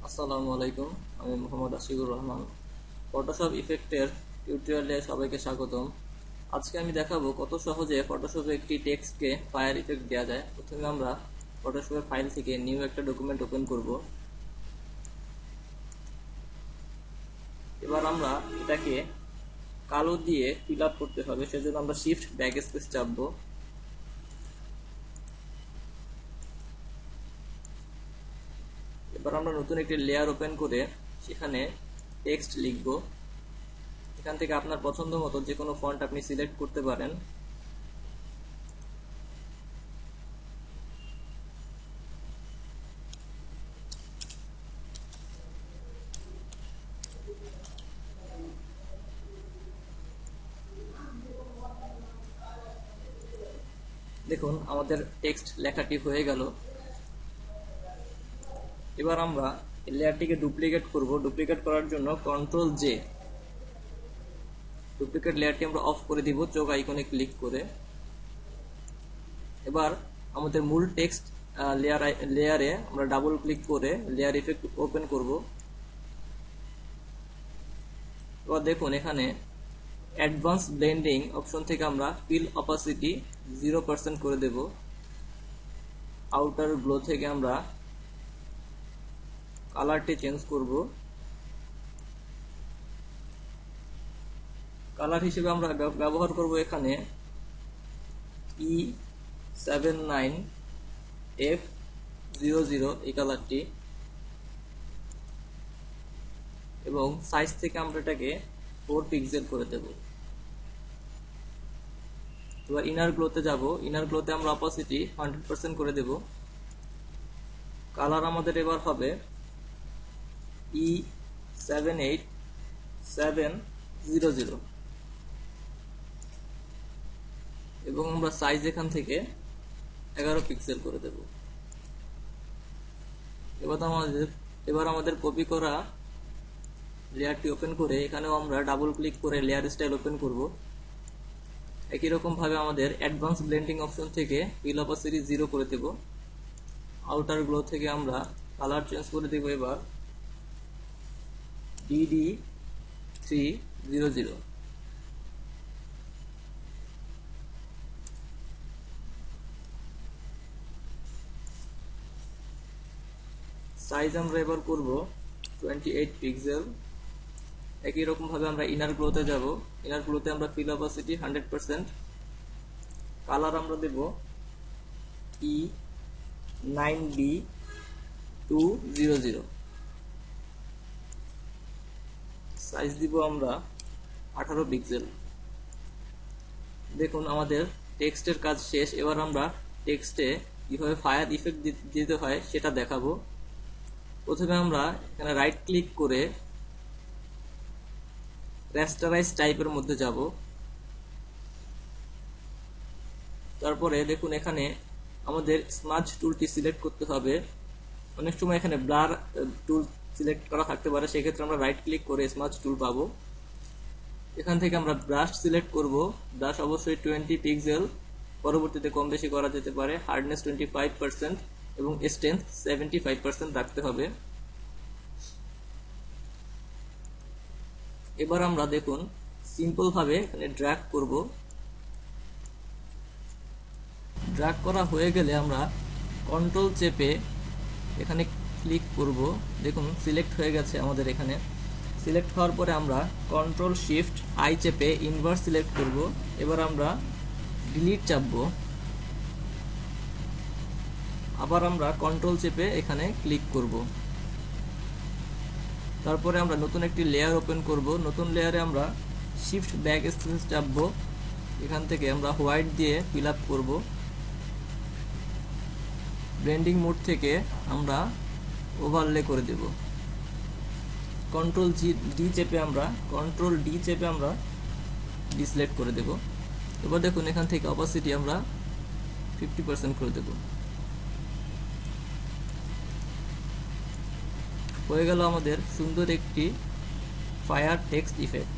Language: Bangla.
আসসালামু আলাইকুম, আমি মোহাম্মদ আশিকুর রহমান। ফটোশপ ইফেক্টের টিউটোরিয়ালে সবাইকে স্বাগতম। আজকে আমি দেখাবো কত সহজে ফটোশপে একটি টেক্সটকে ফায়ার ইফেক্ট দেওয়া যায়। প্রথমে আমরা ফটোশপের ফাইল থেকে নিউ একটা ডকুমেন্ট ওপেন করব। এবার আমরা এটাকে কালো দিয়ে ফিল আপ করতে হবে, সেজন্য আমরা শিফট ব্যাক স্পেস চাপবো। এবার আমরা নতুন একটি লেয়ার ওপেন করে সেখানে টেক্সট লিখব। এখান থেকে আপনার পছন্দ মতো যে কোনো ফন্ট আপনি সিলেক্ট করতে পারেন। দেখুন আমাদের টেক্সট লেখাটি হয়ে গেল। এবার আমরা লেয়ারটিকে ডুপ্লিকেট করব। ডুপ্লিকেট করার জন্য কন্ট্রোল জে, ডুপ্লিকেট লেয়ারটি আমরা অফ করে দিব চোখ আইকনে ক্লিক করে। এবার আমাদের মূল টেক্সট লেয়ারে আমরা ডাবল ক্লিক করে লেয়ার ইফেক্ট ওপেন করব। এবার দেখুন এখানে অ্যাডভান্স ব্লেন্ডিং অপশন থেকে আমরা ফিল অপাসিটি 0% করে দেব। আউটার গ্লো থেকে আমরা কালারটি চেঞ্জ করব। কালার হিসেবে আমরা ব্যবহার করব এখানে E79F00 এই কালারটি, এবং সাইজ থেকে আমরা এটাকে 4 পিক্সেল করে দেব। এবার ইনার গ্লোতে যাব। ইনার গ্লোতে আমরা অপাসিটি 100% করে দেব। কালার আমাদের এবার হবে E78700, এবং আমরা সাইজ এখান থেকে 11 পিক্সেল করে দেব। এবার আমাদের কপি করা লেয়ারটি ওপেন করে এখানেও আমরা ডাবল ক্লিক করে লেয়ার স্টাইল ওপেন করব। একই রকম ভাবে আমাদের অ্যাডভান্স ব্লেন্ডিং অপশন থেকে ফিল অপাসিটি 0 করে দেব। আউটার গ্লো থেকে আমরা কালার চেঞ্জ করে দেব এবার DD300। সাইজ আমরা এবার করব 28 পিক্সেল। একই রকম ভাবে আমরা ইনার গ্লোতে যাব। ইনার গ্লোতে আমরা ফিল অপাসিটি 100%। কালার আমরা দেব E9B200। সাইজ দিব আমরা 18 পিক্সেল। দেখুন আমাদের টেক্সটের কাজ শেষ। এবার আমরা টেক্সটে কিভাবে ফায়ার ইফেক্ট দিতে হয় সেটা দেখাবো। প্রথমে আমরা এখানে রাইট ক্লিক করে রেস্টারাইজ টাইপের মধ্যে যাব। তারপরে দেখুন এখানে আমাদের স্মাজ টুলটি সিলেক্ট করতে হবে। অনেক সময় এখানে ব্লার টুল সিলেক্ট করা থাকতে পারে, সেক্ষেত্রে আমরা রাইট ক্লিক করে স্মাজ টুল পাবো। এখান থেকে আমরা ব্রাশ সিলেক্ট করব। ব্রাশ অবশ্যই 20 পিক্সেল, পরবর্তীতে কম বেশি করা যেতে পারে। হার্ডনেস 25% এবং স্ট্রেংথ 75% রাখতে হবে। এবার আমরা দেখুন সিম্পল ভাবে এখানে ড্র্যাগ করব। ড্র্যাগ করা হয়ে গেলে আমরা কন্ট্রোল চেপে এখানে ক্লিক করব। দেখুন সিলেক্ট হয়ে গেছে আমাদের। এখানে সিলেক্ট হওয়ার পরে আমরা কন্ট্রোল শিফট আই চেপে ইনভার্স সিলেক্ট করব। এবার আমরা ডিলিট চাপবো। আবার আমরা কন্ট্রোল চেপে এখানে ক্লিক করব। তারপরে আমরা নতুন একটি লেয়ার ওপেন করব। নতুন লেয়ারে আমরা শিফট ব্যাক স্পেস চাপবো। এখান থেকে আমরা হোয়াইট দিয়ে ফিল আপ করব। ব্লেন্ডিং মোড থেকে আমরা ওভারলে করে দেব। কন্ট্রোল ডি চেপে আমরা ডিসলেক্ট করে দেব। এবার দেখুন এখান থেকে অপাসিটি আমরা 50% করে দেব। হয়ে গেল আমাদের সুন্দর একটি ফায়ার টেক্সট ইফেক্ট।